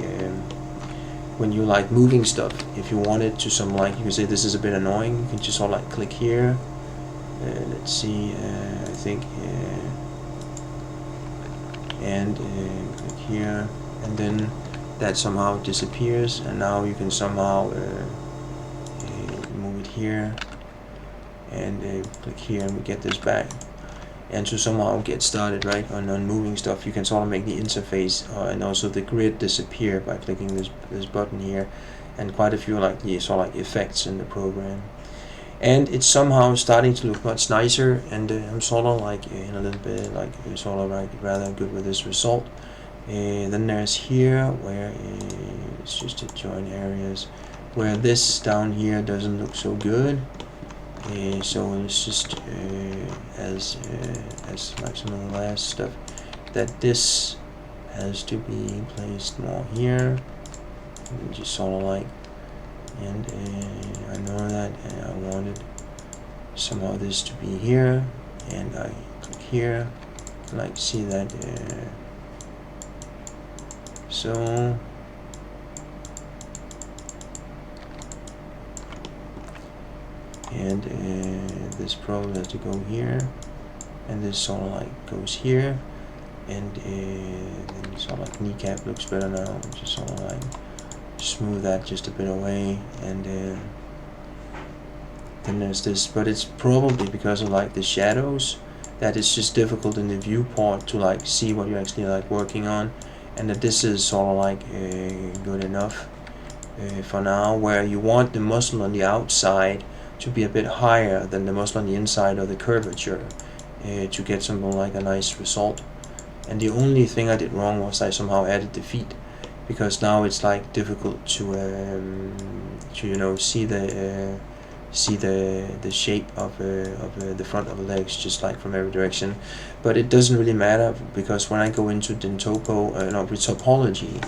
Speaker 1: when you like moving stuff, if you want it to some like, you can say this is a bit annoying, you can just sort of like click here. Let's see, I think, and click here, and then that somehow disappears, and now you can somehow move it here, and click here, and we get this back. And to somehow get started right on moving stuff, you can sort of make the interface and also the grid disappear by clicking this button here, and quite a few like the sort of like effects in the program, and it's somehow starting to look much nicer, and I'm sort of like in a little bit like sort of like rather good with this result. Then there's here where it's just the join areas where this down here doesn't look so good. So it's just as like some of the last stuff, that this has to be placed more here, and just sort of like, and I know that I wanted somehow this to be here, and I click here, like see that so. And this probably has to go here, and this sort of like goes here, and then sort of like kneecap looks better now. Just sort of like smooth that just a bit away, and then there's this, but it's probably because of like the shadows that it's just difficult in the viewport to like see what you're actually like working on, and that this is sort of like good enough for now, where you want the muscle on the outside to be a bit higher than the muscle on the inside of the curvature to get something like a nice result. And the only thing I did wrong was I somehow added the feet, because now it's like difficult to you know, see the shape of the front of the legs just like from every direction. But it doesn't really matter, because when I go into retopology,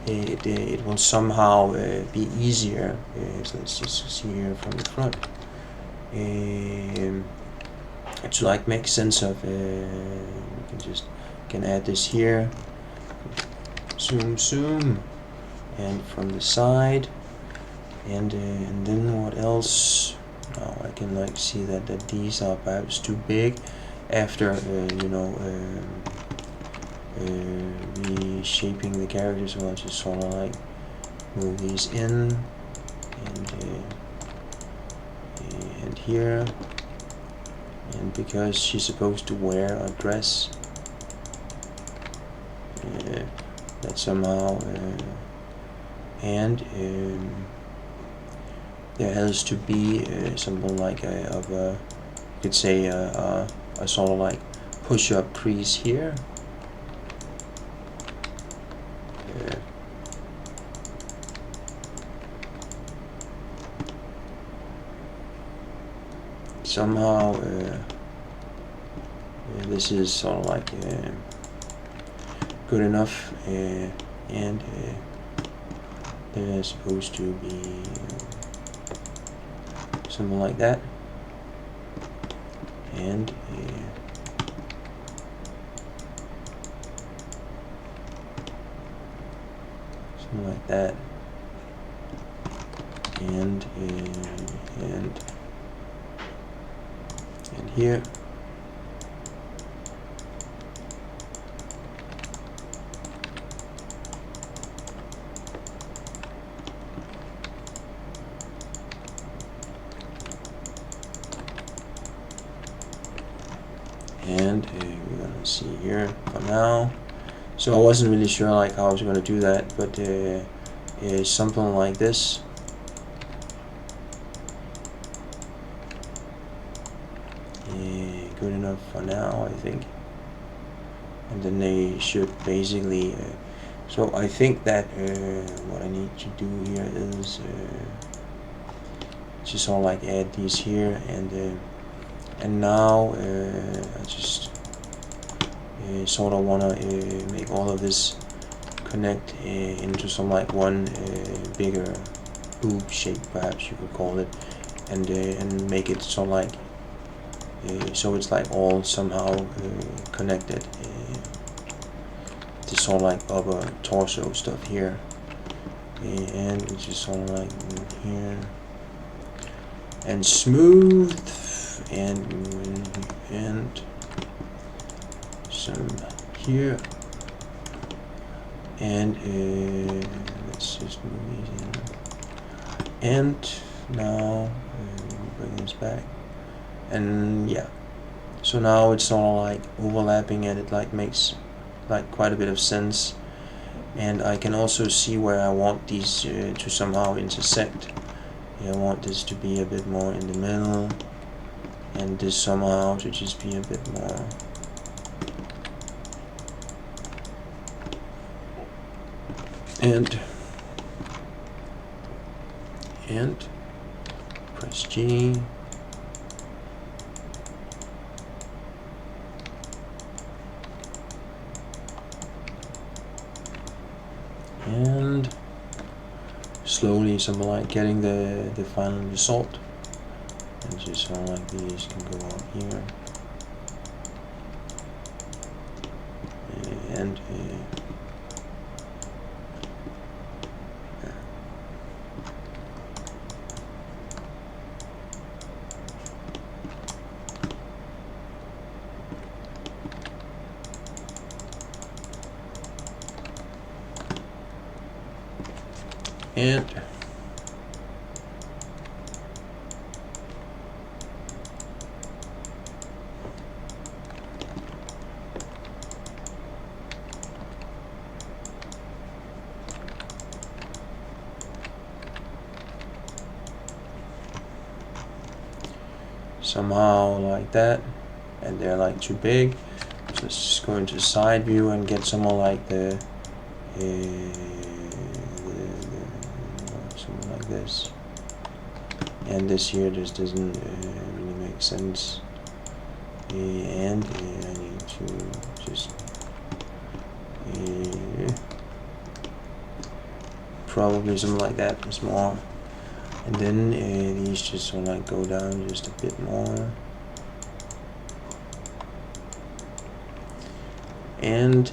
Speaker 1: it will somehow be easier. So let's just see here from the front to like make sense of. We can add this here. Zoom, and from the side, and then what else? Now I can like see that these are perhaps too big. After you know, reshaping the characters, so I'll just sort of like move these in, and here, and because she's supposed to wear a dress, that somehow, and there has to be something like you could say a sort of like push-up crease here. Somehow this is sort of like good enough, and there's supposed to be something like that, and something like that, and here. And we're gonna see here for now. So I wasn't really sure like how I was gonna do that, but something like this. Good enough for now, I think. And then they should basically. So I think that what I need to do here is just sort of like add these here, and now I just sort of want to make all of this connect into some like one bigger boob shape, perhaps you could call it, and make it sort of like so it's like all somehow connected. This sort of like upper torso stuff here, and it's just sort of like here, and smooth, and some here, and let's just move these in, and now bring this back, and yeah, so now it's sort of like overlapping, and it like makes like quite a bit of sense. And I can also see where I want these to somehow intersect. I want this to be a bit more in the middle, and this somehow to just be a bit more. And press G. And slowly, something like getting the final result, and just sort of like these can go up here, and somehow like that, and they're like too big. So let's just go into side view and get somewhere like something like this. And this here just doesn't really make sense. And I need to just probably something like that is more. And then these just want to go down just a bit more. And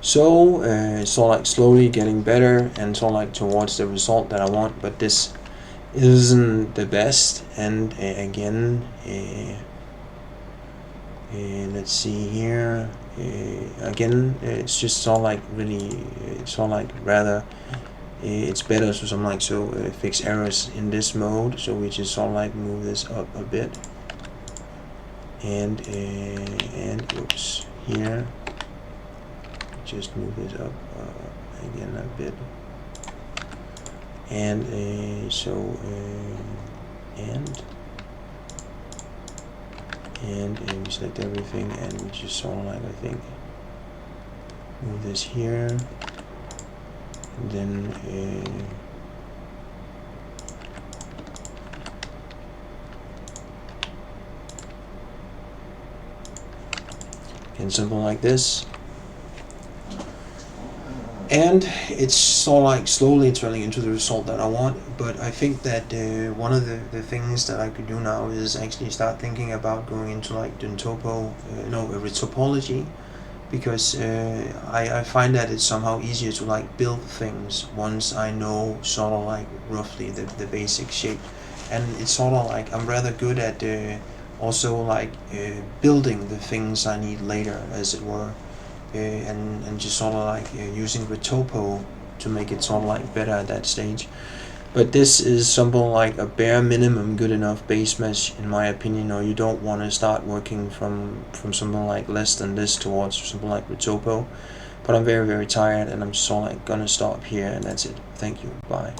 Speaker 1: so it's sort of like slowly getting better and sort of like towards the result that I want, but this isn't the best. And again, let's see here, again, it's just sort of like really, it's sort of like rather, it's better, so something like so fix errors in this mode. So we just sort of like move this up a bit, and oops, here just move this up again a bit, and and we select everything, and we just sort of like, I think, move this here, and then and something like this. And it's sort of like slowly turning into the result that I want. But I think that one of the things that I could do now is actually start thinking about going into like retopology, because I find that it's somehow easier to like build things once I know sort of like roughly the basic shape. And it's sort of like I'm rather good at also like building the things I need later, as it were. And just sort of like using retopo to make it sort of like better at that stage. But this is something like a bare minimum good enough base mesh, in my opinion. Or you don't want to start working from something like less than this towards something like retopo. But I'm very, very tired, and I'm just sort of like gonna stop here, and that's it. Thank you. Bye.